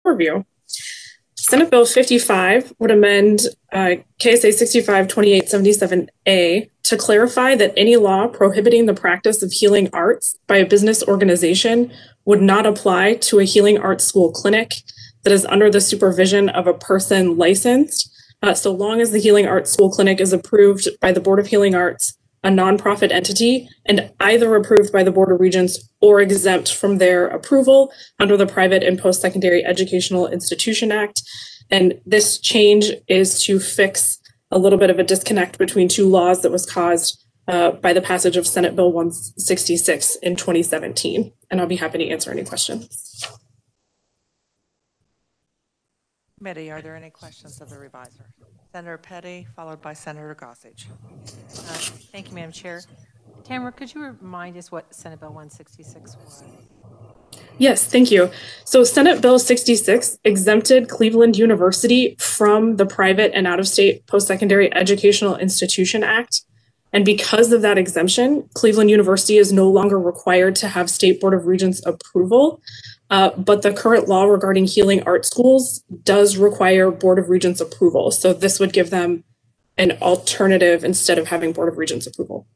overview. Senate Bill 55 would amend KSA 65-2877A to clarify that any law prohibiting the practice of healing arts by a business organization would not apply to a healing arts school clinic that is under the supervision of a person licensed, so long as the healing arts school clinic is approved by the Board of Healing Arts, a nonprofit entity, and either approved by the Board of Regents or exempt from their approval under the Private and Post-Secondary Educational Institution Act. And this change is to fix a little bit of a disconnect between two laws that was caused by the passage of Senate Bill 166 in 2017. And I'll be happy to answer any questions. Committee, are there any questions of the reviser? Senator Petty, followed by Senator Gossage. Thank you, Madam Chair. Tamara, could you remind us what Senate Bill 166 was? Yes, thank you. So Senate Bill 66 exempted Cleveland University from the Private and Out-of-State Post-Secondary Educational Institution Act. And because of that exemption, Cleveland University is no longer required to have State Board of Regents approval. But the current law regarding healing art schools does require Board of Regents approval. So this would give them an alternative instead of having Board of Regents approval.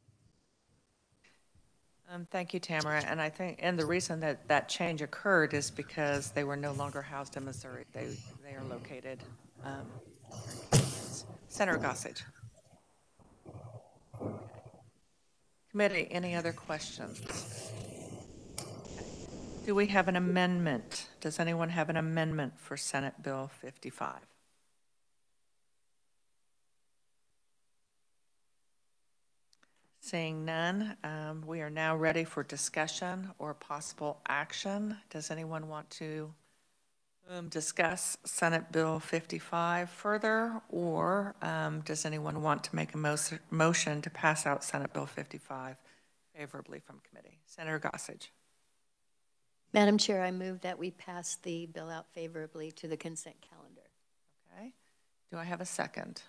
Thank you, Tamara. And I think, and the reason that that change occurred is because they were no longer housed in Missouri. They are located. Senator Gossage. Committee, any other questions? Do we have an amendment? Does anyone have an amendment for Senate Bill 55? Seeing none, we are now ready for discussion or possible action. Does anyone want to discuss Senate Bill 55 further, or does anyone want to make a motion to pass out Senate Bill 55 favorably from committee? Senator Gossage. Madam Chair, I move that we pass the bill out favorably to the consent calendar. Okay. Do I have a second?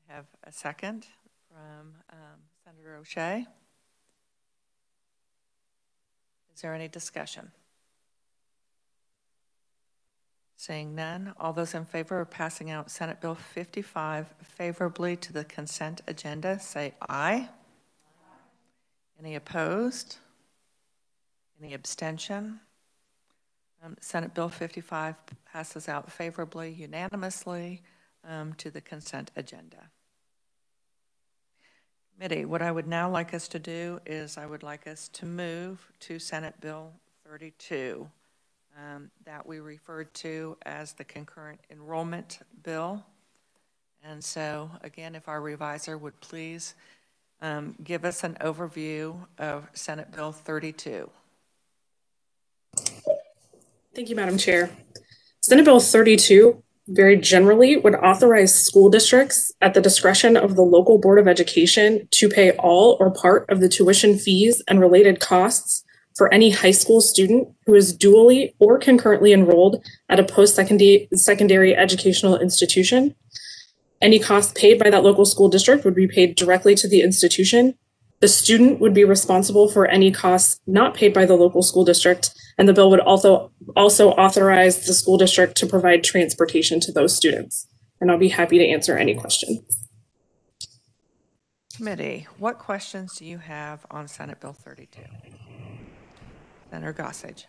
I have a second from Senator O'Shea. Is there any discussion? Seeing none, all those in favor of passing out Senate Bill 55 favorably to the consent agenda, say aye. Any opposed? Any abstention? Senate Bill 55 passes out favorably, unanimously to the consent agenda. Committee, what I would now like us to do is I would like us to move to Senate Bill 32 that we referred to as the concurrent enrollment bill. And so again, if our reviser would please give us an overview of Senate Bill 32. Thank you, Madam Chair. Senate Bill 32 very generally would authorize school districts at the discretion of the local Board of Education to pay all or part of the tuition fees and related costs for any high school student who is dually or concurrently enrolled at a post-secondary educational institution. Any costs paid by that local school district would be paid directly to the institution. The student would be responsible for any costs not paid by the local school district, and the bill would also authorize the school district to provide transportation to those students. And I'll be happy to answer any questions. Committee, what questions do you have on Senate Bill 32? Senator Gossage.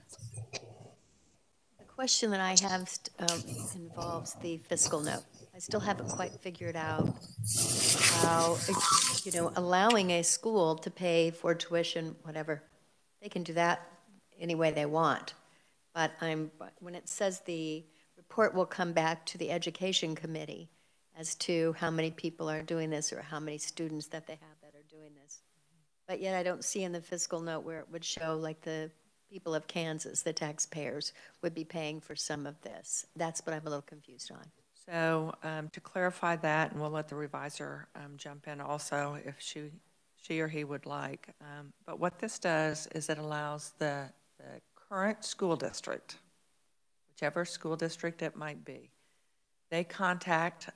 The question that I have involves the fiscal note. I still haven't quite figured out how, allowing a school to pay for tuition, whatever, they can do that any way they want. But when it says the report will come back to the Education Committee as to how many people are doing this or how many students that they have that are doing this. But yet I don't see in the fiscal note where it would show like the people of Kansas, the taxpayers, would be paying for some of this. That's what I'm a little confused on. So to clarify that, and we'll let the reviser jump in also if she or he would like. But what this does is it allows the current school district, whichever school district it might be, they contact,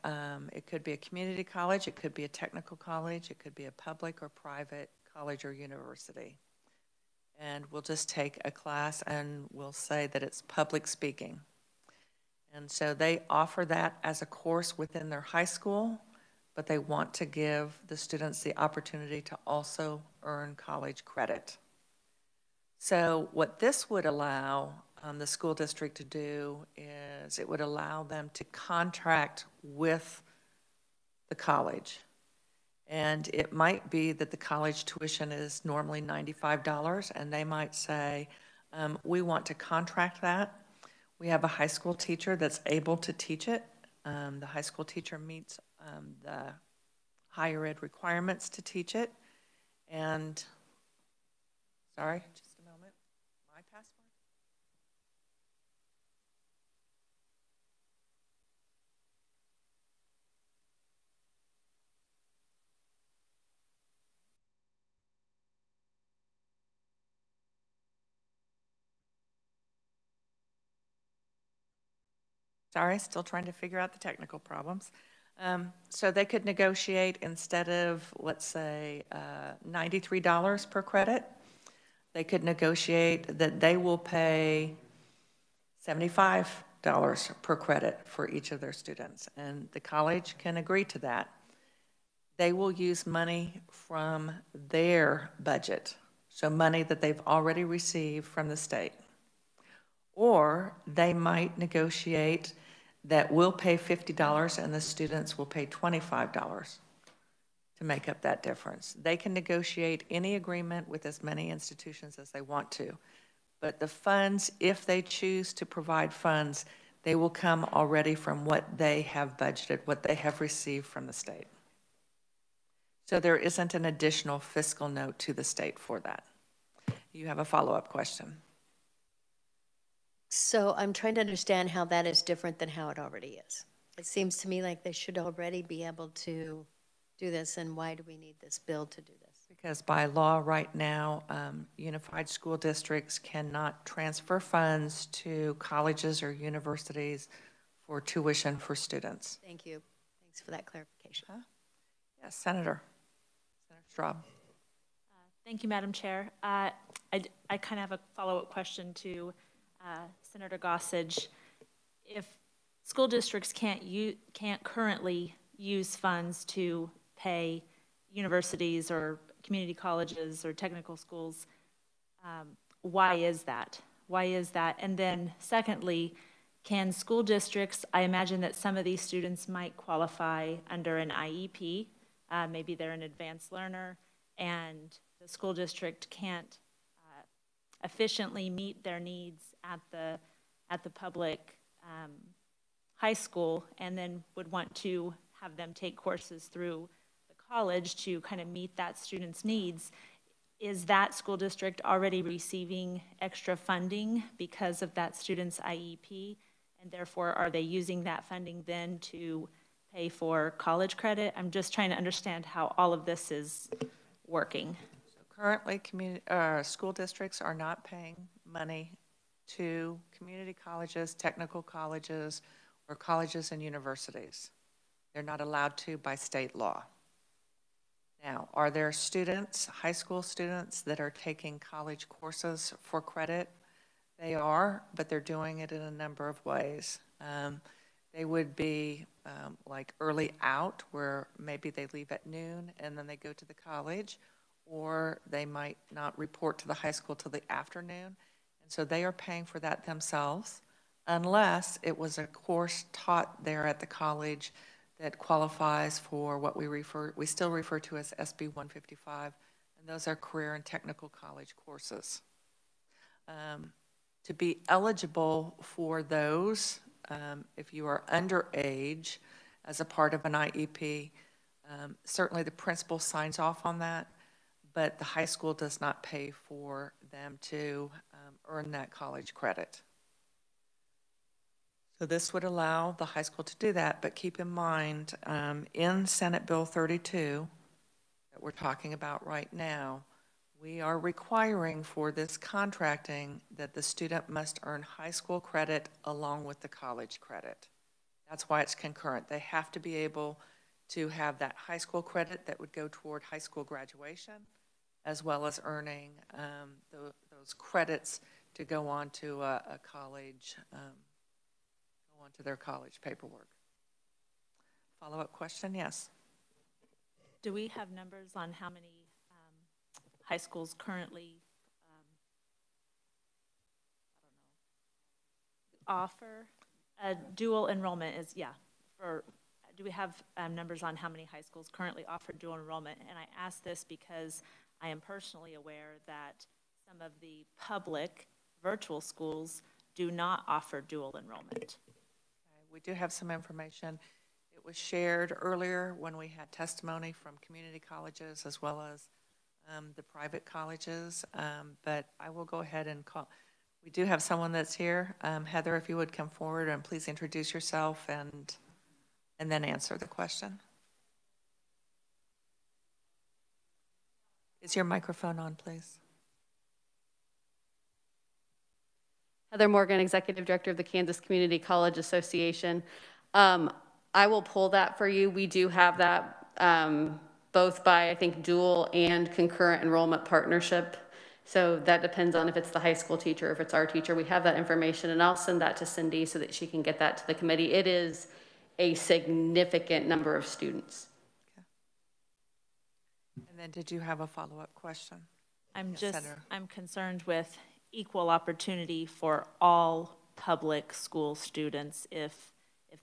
it could be a community college, it could be a technical college, it could be a public or private college or university. and we'll just take a class and we'll say that it's public speaking. And so they offer that as a course within their high school, but they want to give the students the opportunity to also earn college credit. So what this would allow the school district to do is it would allow them to contract with the college. And it might be that the college tuition is normally $95, and they might say, we want to contract that. We have a high school teacher that's able to teach it. The high school teacher meets the higher ed requirements to teach it. And, sorry, just a moment, my password? Sorry, still trying to figure out the technical problems. So they could negotiate instead of, let's say, $93 per credit, they could negotiate that they will pay $75 per credit for each of their students, and the college can agree to that. They will use money from their budget, so money that they've already received from the state. Or they might negotiate that we'll pay $50 and the students will pay $25 to make up that difference. They can negotiate any agreement with as many institutions as they want to. But the funds, if they choose to provide funds, they will come already from what they have budgeted, what they have received from the state. So there isn't an additional fiscal note to the state for that. You have a follow-up question. So I'm trying to understand how that is different than how it already is. It seems to me like they should already be able to do this, and why do we need this bill to do this? Because by law right now, unified school districts cannot transfer funds to colleges or universities for tuition for students. Thank you. Thanks for that clarification. Yes, Senator Straub. Thank you, Madam Chair. I kind of have a follow-up question to Senator Gossage. If school districts can't currently use funds to pay universities or community colleges or technical schools, why is that? Why is that? And then secondly, can school districts, I imagine that some of these students might qualify under an IEP, maybe they're an advanced learner, and the school district can't efficiently meet their needs at the public high school, and then would want to have them take courses through the college to kind of meet that student's needs. Is that school district already receiving extra funding because of that student's IEP, and therefore are they using that funding then to pay for college credit? I'm just trying to understand how all of this is working. So currently, school districts are not paying money to community colleges, technical colleges, or colleges and universities. They're not allowed to by state law. Now, are there students, high school students, that are taking college courses for credit? They are, but they're doing it in a number of ways. They would be like early out, where maybe they leave at noon and then they go to the college, or they might not report to the high school till the afternoon. And so they are paying for that themselves, unless it was a course taught there at the college that qualifies for what we still refer to as SB 155, and those are career and technical college courses. To be eligible for those, if you are underage as a part of an IEP, certainly the principal signs off on that, but the high school does not pay for them to earn that college credit. So this would allow the high school to do that, but keep in mind, in Senate Bill 32 that we're talking about right now, we are requiring for this contracting that the student must earn high school credit along with the college credit. That's why it's concurrent. They have to be able to have that high school credit that would go toward high school graduation, as well as earning the those credits to go on to a college, go on to their college paperwork. Follow-up question? Yes. Do we have numbers on how many high schools currently offer a dual enrollment? Do we have numbers on how many high schools currently offer dual enrollment? And I ask this because I am personally aware that some of the public virtual schools do not offer dual enrollment. Okay, we do have some information. It was shared earlier when we had testimony from community colleges as well as the private colleges, but I will go ahead and call. We do have someone that's here. Heather, if you would come forward and please introduce yourself and then answer the question. Is your microphone on, please? Heather Morgan, Executive Director of the Kansas Community College Association. I will pull that for you. We do have that both by, I think, dual and concurrent enrollment partnership. So that depends on if it's the high school teacher, if it's our teacher. We have that information, and I'll send that to Cindy so that she can get that to the committee. It is a significant number of students. Okay. And then did you have a follow-up question? I'm concerned with equal opportunity for all public school students. If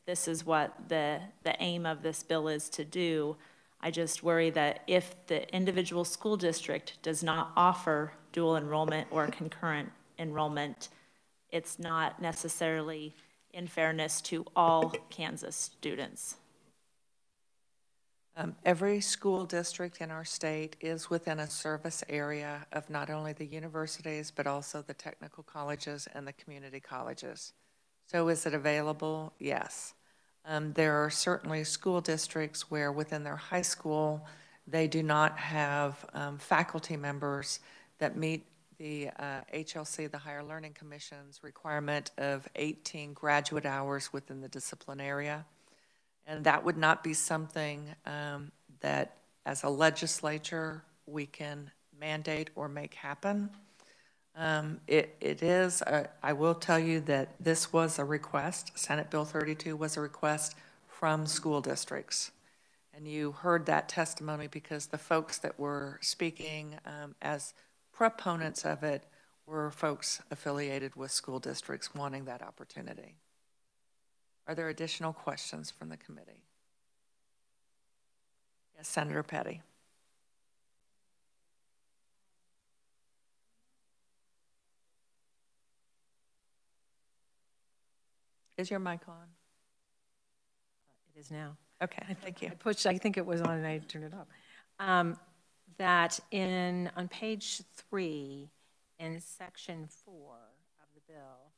this is what the aim of this bill is to do, I just worry that if the individual school district does not offer dual enrollment or concurrent enrollment, it's not necessarily in fairness to all Kansas students. Every school district in our state is within a service area of not only the universities, but also the technical colleges and the community colleges. So is it available? Yes. There are certainly school districts where within their high school, they do not have faculty members that meet the HLC, the Higher Learning Commission's requirement of 18 graduate hours within the discipline area. And that would not be something that as a legislature we can mandate or make happen. It is, I will tell you that this was a request, Senate Bill 32 was a request from school districts. And you heard that testimony because the folks that were speaking as proponents of it were folks affiliated with school districts wanting that opportunity. Are there additional questions from the committee? Yes, Senator Petty. Is your mic on? It is now. Okay, thank you. I think it was on and I turned it off. That on page 3 in section 4 of the bill,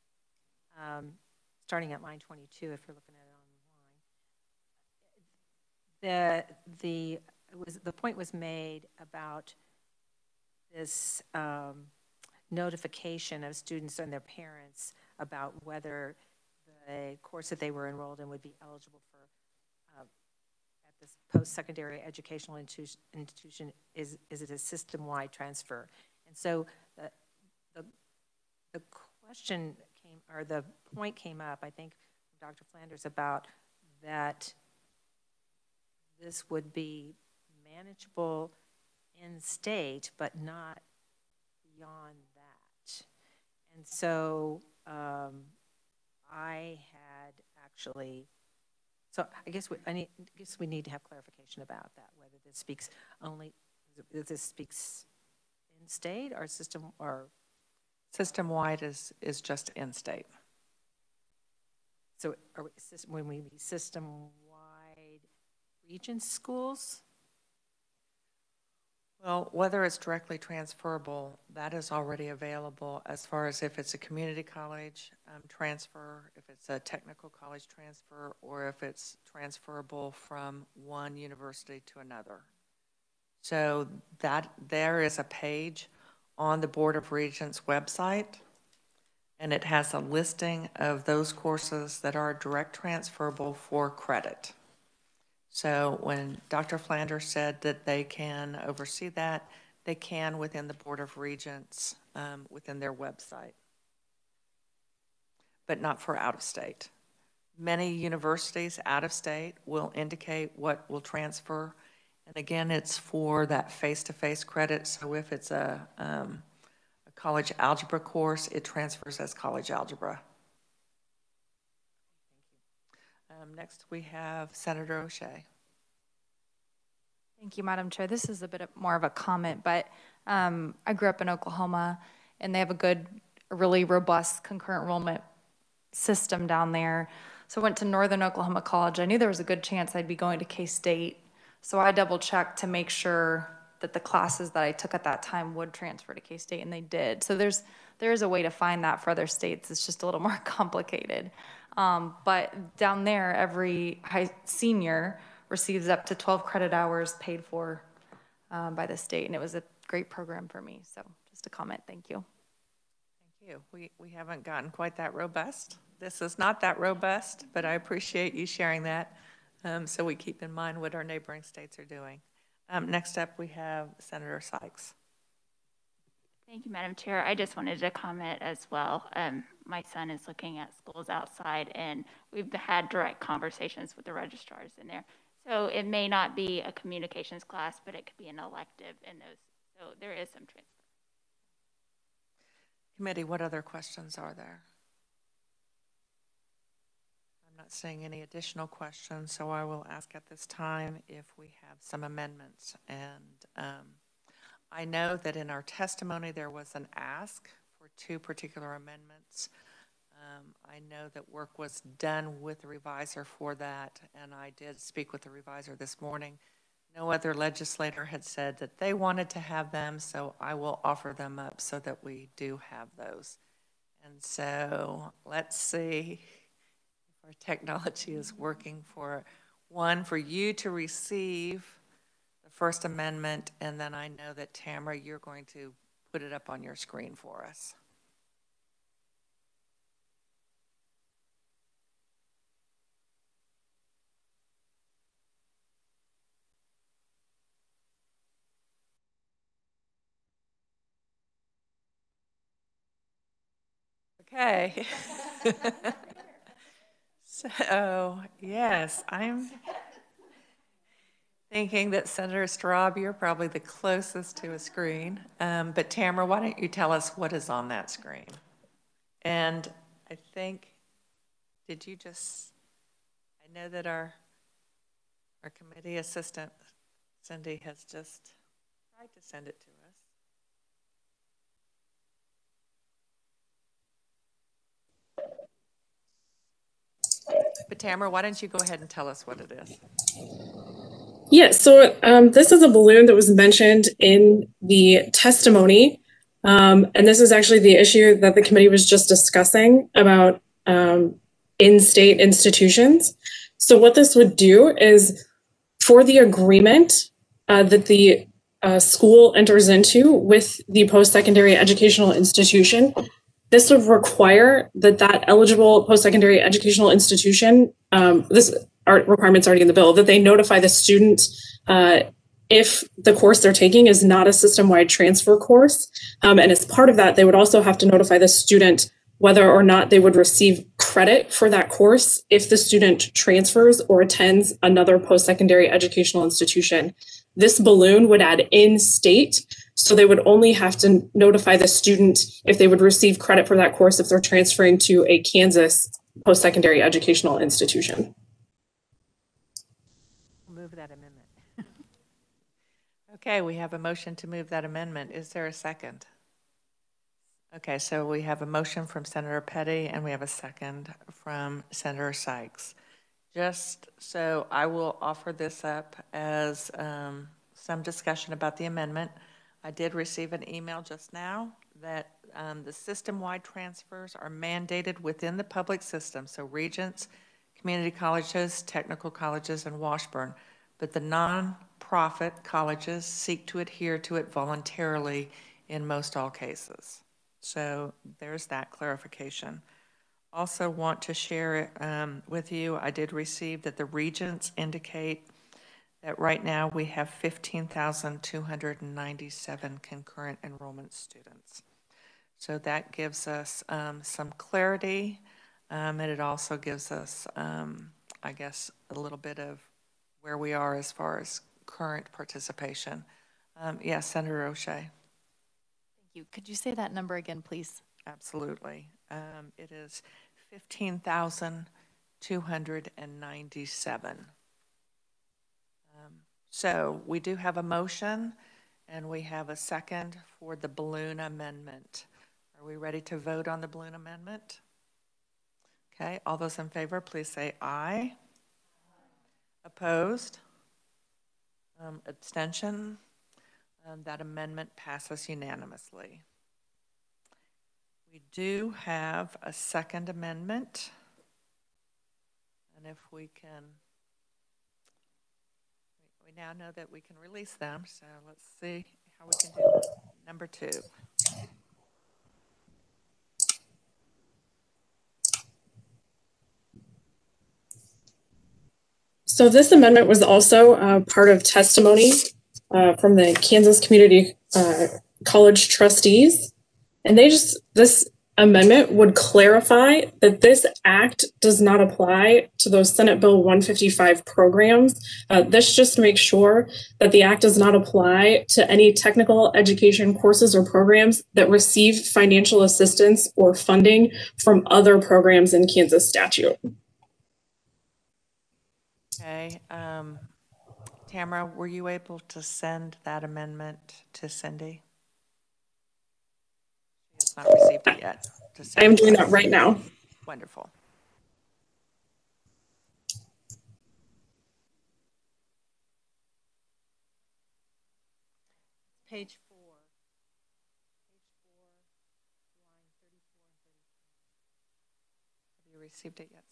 starting at line 22, if you're looking at it online, the point was made about this notification of students and their parents about whether the course that they were enrolled in would be eligible for at this post-secondary educational institution. Is it a system-wide transfer? And so the question came, or the point came up, I think, from Dr. Flanders about that this would be manageable in state, but not beyond that. And so I had actually, so I guess we need to have clarification about that, whether this speaks only, if this speaks in state or system, or system-wide is just in-state. So when we system-wide region schools? Well, whether it's directly transferable, that is already available as far as if it's a community college transfer, if it's a technical college transfer, or if it's transferable from one university to another. So that there is a page on the Board of Regents website, and it has a listing of those courses that are direct transferable for credit. So when Dr. Flanders said that they can oversee that, they can within the Board of Regents, within their website, but not for out of state. Many universities out of state will indicate what will transfer. And again, it's for that face-to-face credit. So if it's a college algebra course, it transfers as college algebra. Next, we have Senator O'Shea. Thank you, Madam Chair. This is a bit more of a comment, but I grew up in Oklahoma, and they have a really robust concurrent enrollment system down there. So I went to Northern Oklahoma College. I knew there was a good chance I'd be going to K-State. So I double-checked to make sure that the classes that I took at that time would transfer to K-State, and they did. So there is a way to find that for other states. It's just a little more complicated. But down there, every senior receives up to 12 credit hours paid for by the state, and it was a great program for me. So just a comment. Thank you. Thank you. We haven't gotten quite that robust. This is not that robust, but I appreciate you sharing that, so we keep in mind what our neighboring states are doing. Next up, we have Senator Sykes. Thank you, Madam Chair. I just wanted to comment as well. My son is looking at schools outside, and we've had direct conversations with the registrars in there. So it may not be a communications class, but it could be an elective in those. So there is some transfer. Committee, what other questions are there? I'm not seeing any additional questions, so I will ask at this time if we have some amendments. And I know that in our testimony there was an ask for 2 particular amendments. I know that work was done with the revisor for that, and I did speak with the revisor this morning. No other legislator had said that they wanted to have them, so I will offer them up so that we do have those. And so let's see if our technology is working for you to receive the first amendment, and then I know that Tamara, you're going to put it up on your screen for us. Okay. So, yes, I'm thinking that Senator Straub, you're probably the closest to a screen. But Tamara, why don't you tell us what is on that screen? And I think, I know that our committee assistant, Cindy, has just tried to send it to us. But Tamara, why don't you go ahead and tell us what it is? Yeah, so this is a balloon that was mentioned in the testimony. And this is actually the issue that the committee was just discussing about in-state institutions. So what this would do is for the agreement that the school enters into with the post-secondary educational institution, this would require that eligible post-secondary educational institution, this requirement's already in the bill, that they notify the student if the course they're taking is not a system-wide transfer course. And as part of that, they would also have to notify the student whether or not they would receive credit for that course if the student transfers or attends another post-secondary educational institution. This balloon would add in-state, so they would only have to notify the student if they would receive credit for that course if they're transferring to a Kansas post-secondary educational institution. Move that amendment. Okay, we have a motion to move that amendment. Is there a second? Okay, so we have a motion from Senator Petty and we have a second from Senator Sykes. Just so I will offer this up as some discussion about the amendment. I did receive an email just now that the system-wide transfers are mandated within the public system, so Regents, community colleges, technical colleges, and Washburn, but the non-profit colleges seek to adhere to it voluntarily in most all cases. So there's that clarification. Also want to share it with you, I did receive that the Regents indicate that right now we have 15,297 concurrent enrollment students. So that gives us some clarity, and it also gives us, I guess, a little bit of where we are as far as current participation. Yes, Senator O'Shea. Thank you. Could you say that number again, please? Absolutely. It is 15,297. So we do have a motion and we have a second for the balloon amendment. Are we ready to vote on the balloon amendment? Okay, all those in favor, please say aye. Opposed? Abstention? That amendment passes unanimously. We do have a second amendment. And if we can, we now know that we can release them. So let's see how we can do number 2. So this amendment was also part of testimony from the Kansas Community College trustees. And this amendment would clarify that this act does not apply to those Senate Bill 155 programs. This just makes sure that the act does not apply to any technical education courses or programs that receive financial assistance or funding from other programs in Kansas statute. Okay. Tamara, were you able to send that amendment to Cindy? She has not received it yet. I am doing that right now. Wonderful. Page 4. Line 34 and 35. Have you received it yet, Cindy?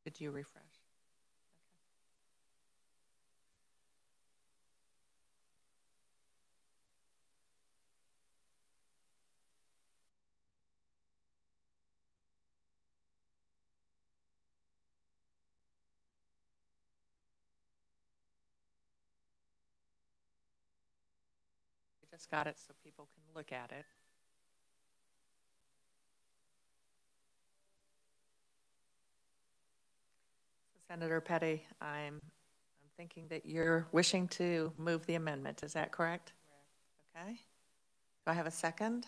Did you refresh? We just got it so people can look at it. So Senator Petty, I'm thinking that you're wishing to move the amendment. Is that correct? Okay. Do I have a second?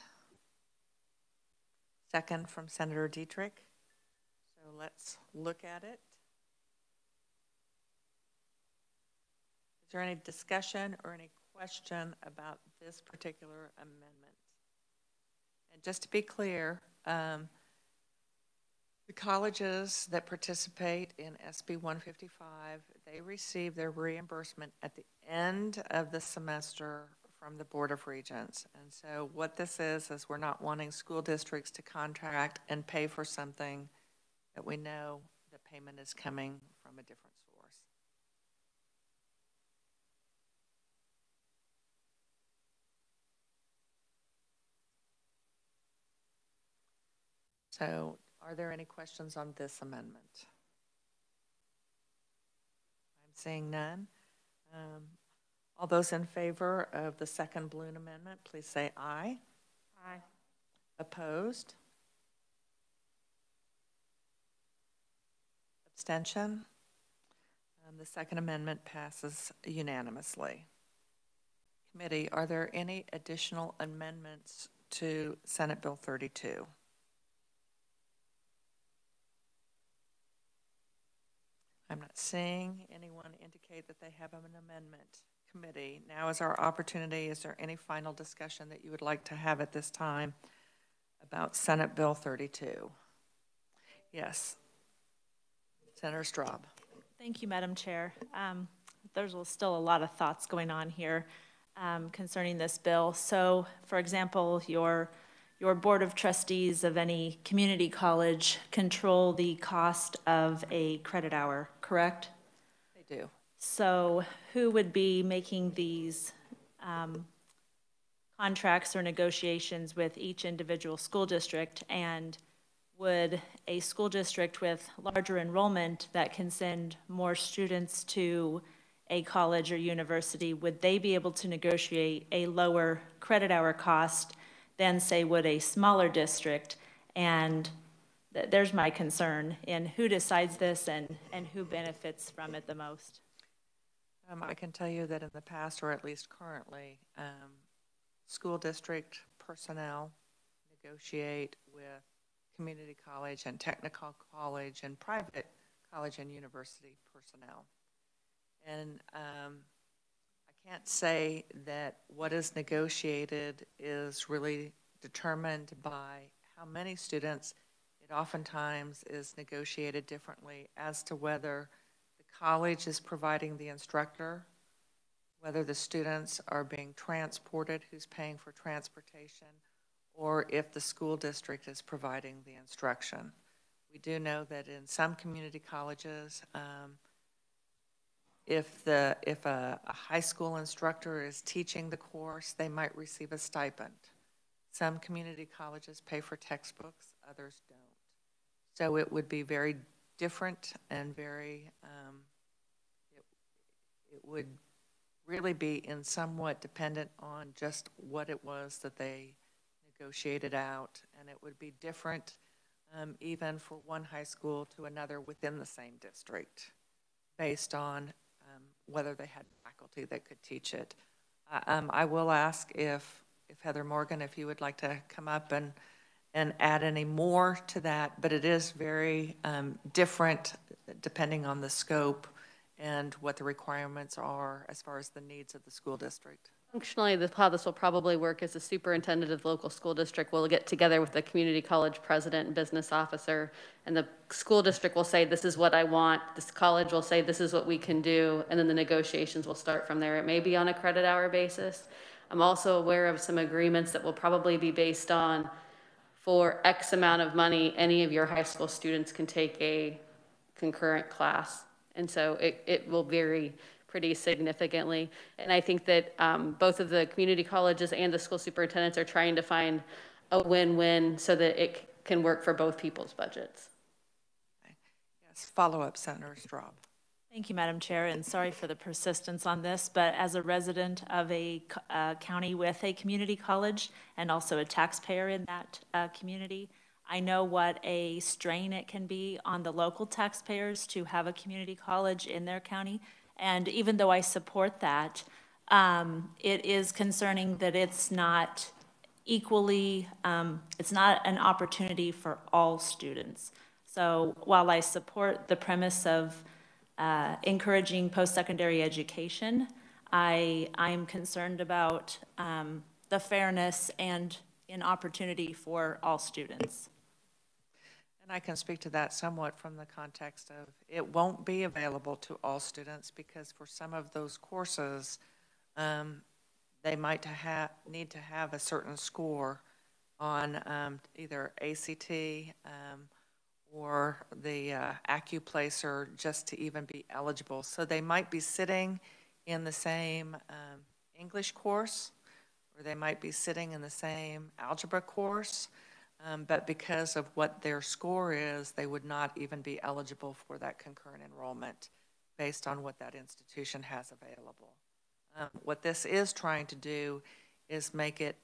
Second from Senator Dietrich. So let's look at it. Is there any discussion or any question about this particular amendment? And just to be clear, the colleges that participate in SB 155, they receive their reimbursement at the end of the semester from the Board of Regents. And so what this is we're not wanting school districts to contract and pay for something that we know the payment is coming from a different source. So are there any questions on this amendment? I'm seeing none. All those in favor of the second balloon amendment, please say aye. Aye. Opposed? Abstention? The second amendment passes unanimously. Committee, are there any additional amendments to Senate Bill 32? I'm not seeing anyone indicate that they have an amendment. Committee, now is our opportunity. Is there any final discussion that you would like to have at this time about Senate Bill 32? Yes. Senator Straub. Thank you, Madam Chair. There's still a lot of thoughts going on here concerning this bill. So, for example, your Board of Trustees of any community college control the cost of a credit hour, correct? They do. So who would be making these contracts or negotiations with each individual school district? And would a school district with larger enrollment that can send more students to a college or university, would they be able to negotiate a lower credit hour cost than, say, would a smaller district? And there's my concern in who decides this and who benefits from it the most. I can tell you that in the past, or at least currently, school district personnel negotiate with community college and technical college and private college and university personnel. And I can't say that what is negotiated is really determined by how many students. It oftentimes is negotiated differently as to whether the college is providing the instructor, whether the students are being transported, who's paying for transportation, or if the school district is providing the instruction. We do know that in some community colleges, if a high school instructor is teaching the course, they might receive a stipend. Some community colleges pay for textbooks, others don't. So it would be very different and very, it would really be in somewhat dependent on just what it was that they negotiated out, and it would be different even for one high school to another within the same district based on whether they had faculty that could teach it. I will ask if Heather Morgan, if you would like to come up and add any more to that, but it is very different depending on the scope and what the requirements are as far as the needs of the school district. Functionally, how this will probably work is the superintendent of the local school district will get together with the community college president and business officer, and the school district will say, this is what I want. This college will say, this is what we can do, and then the negotiations will start from there. It may be on a credit hour basis. I'm also aware of some agreements that will probably be based on, for X amount of money, any of your high school students can take a concurrent class. And so it will vary pretty significantly. And I think that both of the community colleges and the school superintendents are trying to find a win-win so that it can work for both people's budgets. Yes, follow-up, Senator Straub. Thank you, Madam Chair, and sorry for the persistence on this, but as a resident of a county with a community college and also a taxpayer in that community, I know what a strain it can be on the local taxpayers to have a community college in their county. And even though I support that, it is concerning that it's not equally, it's not an opportunity for all students. So while I support the premise of encouraging post-secondary education, I'm concerned about the fairness and an opportunity for all students. And I can speak to that somewhat from the context of it won't be available to all students because for some of those courses, they might need to have a certain score on either ACT or the AccuPlacer just to even be eligible. So they might be sitting in the same English course, or they might be sitting in the same algebra course, but because of what their score is, they would not even be eligible for that concurrent enrollment based on what that institution has available. What this is trying to do is make it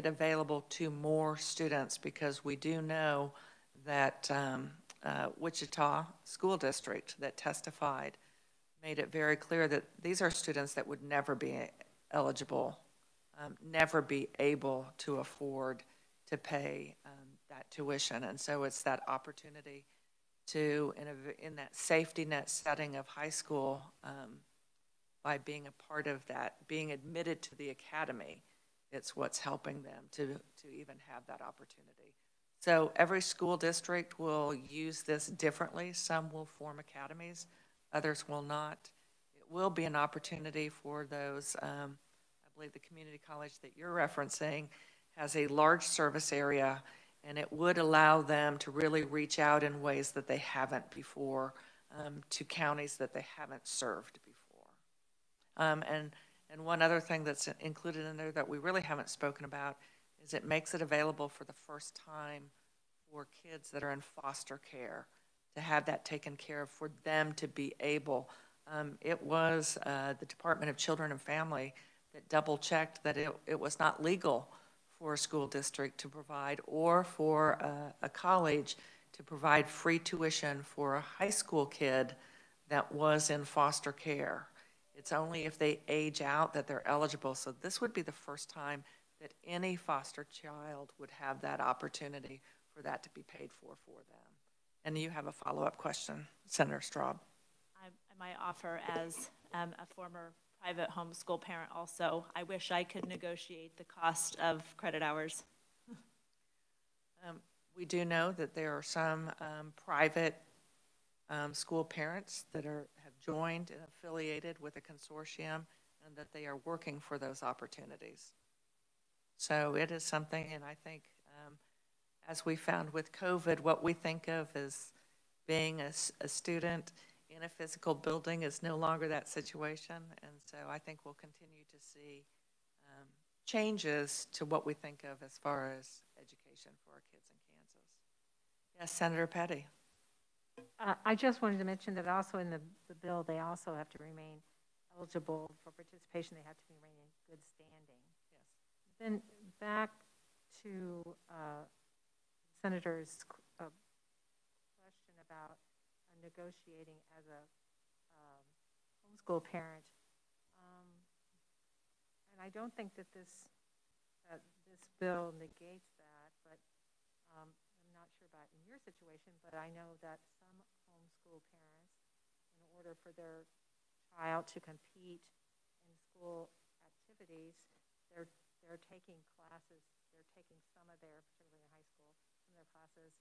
available to more students, because we do know that Wichita School District that testified made it very clear that these are students that would never be eligible, never be able to afford to pay that tuition. And so it's that opportunity to, in that safety net setting of high school, by being a part of that, being admitted to the academy, it's what's helping them to even have that opportunity. So every school district will use this differently. Some will form academies, others will not. It will be an opportunity for those, I believe the community college that you're referencing has a large service area, and it would allow them to really reach out in ways that they haven't before to counties that they haven't served before. And one other thing that's included in there that we really haven't spoken about is it makes it available for the first time for kids that are in foster care to have that taken care of, for them to be able. It was the Department of Children and Family that double checked that it was not legal for a school district to provide, or for a college to provide free tuition for a high school kid that was in foster care. It's only if they age out that they're eligible. So this would be the first time that any foster child would have that opportunity for that to be paid for them. And you have a follow-up question, Senator Straub. I might offer, as a former private homeschool parent also, I wish I could negotiate the cost of credit hours. We do know that there are some private school parents that have joined and affiliated with a consortium, and that they are working for those opportunities. So it is something, and I think as we found with COVID, what we think of as being a student in a physical building is no longer that situation. And so I think we'll continue to see changes to what we think of as far as education for our kids in Kansas. Yes, Senator Petty. I just wanted to mention that also in the bill, they also have to remain eligible for participation. They have to remain in good standing. Yes. Then back to Senator's question about negotiating as a homeschool parent. And I don't think that this bill negates that, but I'm not sure about in your situation, but I know that some homeschool parents, in order for their child to compete in school activities, they're taking classes, they're taking some of their, particularly in high school, some of their classes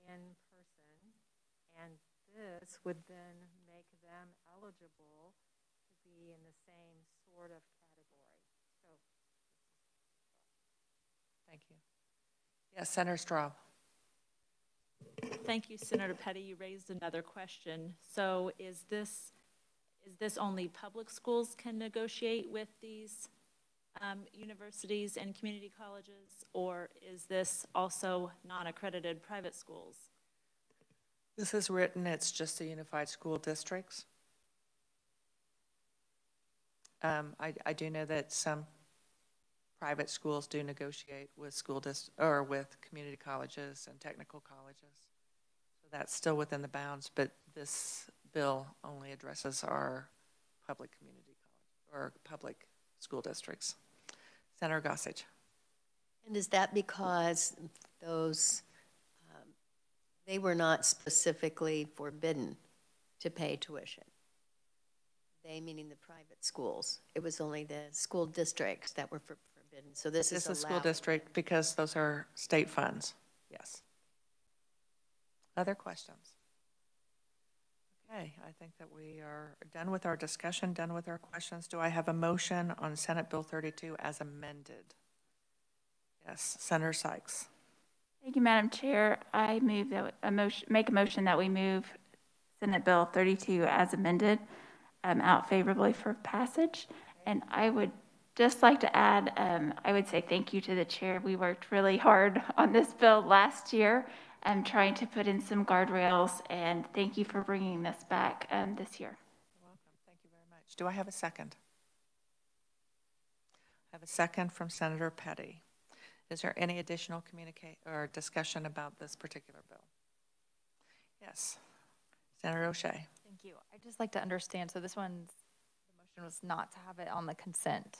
in person, and this would then make them eligible to be in the same sort of category. So, thank you. Yes, Senator Straub. Thank you, Senator Petty. You raised another question. So is this only public schools can negotiate with these universities and community colleges, or is this also non-accredited private schools? This is written, it's just the unified school districts. I do know that some private schools do negotiate with or with community colleges and technical colleges. So that's still within the bounds, but this bill only addresses our public community college or public school districts. Senator Gossage. And is that because those, they were not specifically forbidden to pay tuition? They meaning the private schools. It was only the school districts that were forbidden. So this is a school district because those are state funds. Yes. Other questions? Okay, I think that we are done with our discussion, done with our questions. Do I have a motion on Senate Bill 32 as amended? Yes, Senator Sykes. Thank you, Madam Chair. I move that make a motion that we move Senate Bill 32 as amended out favorably for passage. And I would just like to add, I would say thank you to the chair. We worked really hard on this bill last year. I'm trying to put in some guardrails, and thank you for bringing this back this year. You're welcome. Thank you very much. Do I have a second? I have a second from Senator Petty. Is there any additional discussion about this particular bill? Yes, Senator O'Shea. Thank you. I'd just like to understand, so this one's, the motion was not to have it on the consent.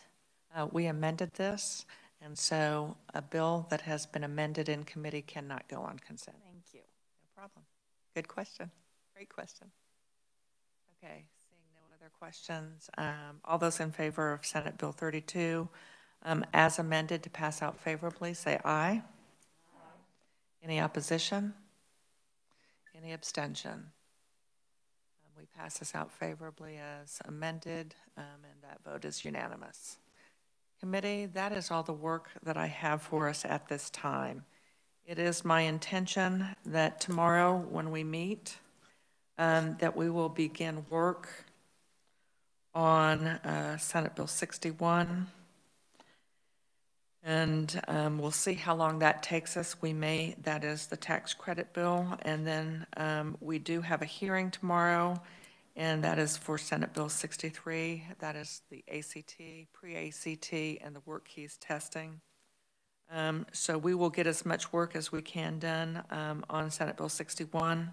We amended this, and so a bill that has been amended in committee cannot go on consent. Thank you. No problem. Good question. Great question. Okay, seeing no other questions, all those in favor of Senate Bill 32 as amended to pass out favorably, say aye. Aye. Any opposition? Any abstention? We pass this out favorably as amended, and that vote is unanimous. Committee, that is all the work that I have for us at this time. It is my intention that tomorrow when we meet, that we will begin work on Senate Bill 61. And we'll see how long that takes us. That is the tax credit bill. And then we do have a hearing tomorrow, and that is for Senate Bill 63. That is the ACT, pre-ACT, and the work keys testing. So we will get as much work as we can done on Senate Bill 61.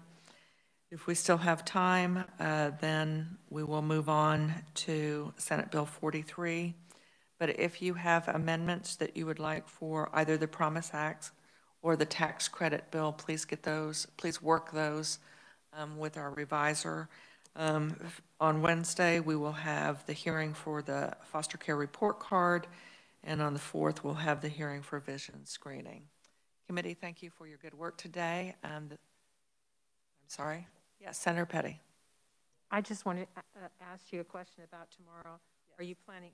If we still have time, then we will move on to Senate Bill 43. But if you have amendments that you would like for either the Promise Act or the tax credit bill, please get those, please work those with our revisor. On Wednesday, we will have the hearing for the foster care report card, and on the 4th, we'll have the hearing for vision screening. Committee, thank you for your good work today. I'm sorry. Yes, Senator Petty. I just wanted to ask you a question about tomorrow. Yes. Are you planning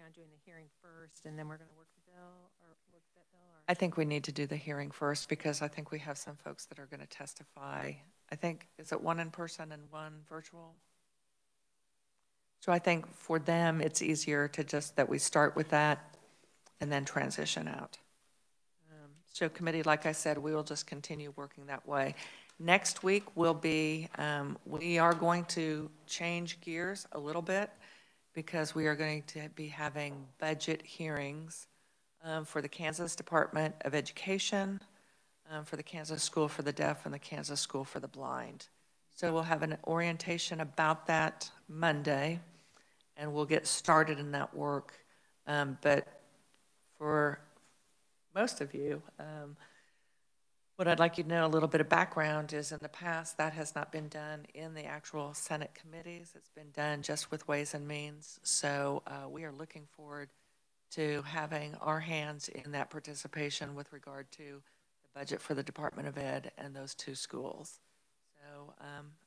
on doing the hearing first and then we're going to work the bill, or work that bill? Or? I think we need to do the hearing first because I think we have some folks that are going to testify. I think, is it one in person and one virtual? So I think for them, it's easier to just that we start with that and then transition out. So committee, like I said, we will just continue working that way. Next week will be, we are going to change gears a little bit because we are going to be having budget hearings for the Kansas Department of Education, for the Kansas School for the Deaf, and the Kansas School for the Blind. So we'll have an orientation about that Monday, and we'll get started in that work. But for most of you, what I'd like you to know, a little bit of background, is in the past that has not been done in the actual Senate committees. It's been done just with Ways and Means. So we are looking forward to having our hands in that participation with regard to the budget for the Department of Ed and those two schools. So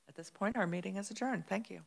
at this point, our meeting is adjourned. Thank you.